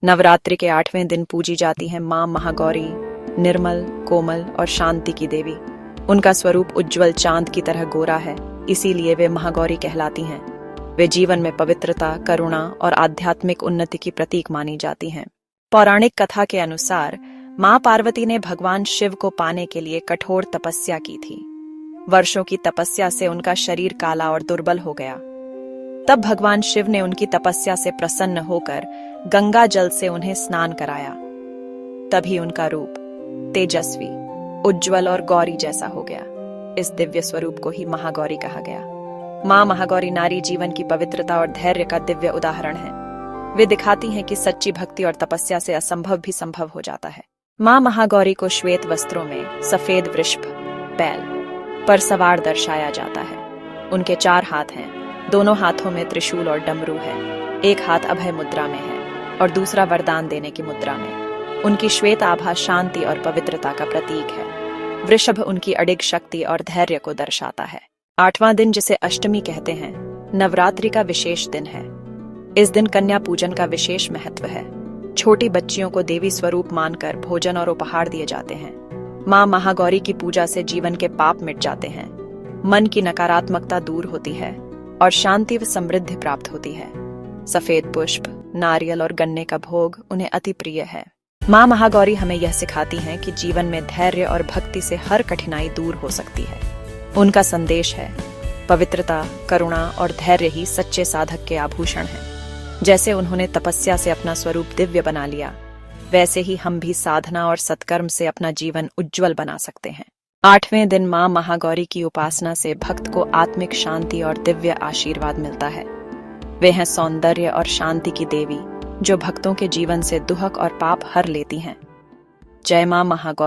नवरात्रि के 8वें दिन पूजी जाती है मां महागौरी, निर्मल, कोमल और शांति की देवी। उनका स्वरूप उज्जवल चांद की तरह गोरा है, इसीलिए वे महागौरी कहलाती हैं। वे जीवन में पवित्रता, करुणा और आध्यात्मिक उन्नति की प्रतीक मानी जाती हैं। पौराणिक कथा के अनुसार मां पार्वती ने भगवान शिव को पाने के लिए कठोर तपस्या की थी। वर्षों की तपस्या से उनका शरीर काला और दुर्बल हो गया। तब भगवान शिव ने उनकी तपस्या से प्रसन्न होकर गंगा जल से उन्हें स्नान कराया। तभी उनका रूप तेजस्वी, उज्जवल और गौरी जैसा हो गया। इस दिव्य स्वरूप को ही महागौरी कहा गया। मां महागौरी नारी जीवन की पवित्रता और धैर्य का दिव्य उदाहरण है। वे दिखाती हैं कि सच्ची भक्ति और तपस्या से असंभव भी संभव हो जाता है। मां महागौरी को श्वेत वस्त्रों में सफेद वृषभ बैल पर सवार दर्शाया जाता है। उनके 4 हाथ हैं, दोनों हाथों में त्रिशूल और डमरू है। एक हाथ अभय मुद्रा में है और दूसरा वरदान देने की मुद्रा में। उनकी श्वेत आभा शांति और पवित्रता का प्रतीक है। वृषभ उनकी अडिग शक्ति और धैर्य को दर्शाता है। 8वां दिन, जिसे अष्टमी कहते हैं, नवरात्रि का विशेष दिन है। इस दिन कन्या पूजन का विशेष महत्व है। छोटी बच्चियों को देवी स्वरूप मानकर भोजन और उपहार दिए जाते हैं। मां महागौरी की पूजा से जीवन के पाप मिट जाते हैं, मन की नकारात्मकता दूर होती है और शांति व समृद्धि प्राप्त होती है। सफेद पुष्प, नारियल और गन्ने का भोग उन्हें अति प्रिय है। मां महागौरी हमें यह सिखाती हैं कि जीवन में धैर्य और भक्ति से हर कठिनाई दूर हो सकती है। उनका संदेश है, पवित्रता, करुणा और धैर्य ही सच्चे साधक के आभूषण हैं। जैसे उन्होंने तपस्या से अपना स्वरूप दिव्य बना लिया, वैसे ही हम भी साधना और सत्कर्म से अपना जीवन उज्जवल बना सकते हैं। 8वें दिन मां महागौरी की उपासना से भक्त को आत्मिक शांति और दिव्य आशीर्वाद मिलता है। वे हैं सौंदर्य और शांति की देवी, जो भक्तों के जीवन से दुहक और पाप हर लेती हैं। जय मां महागौरी।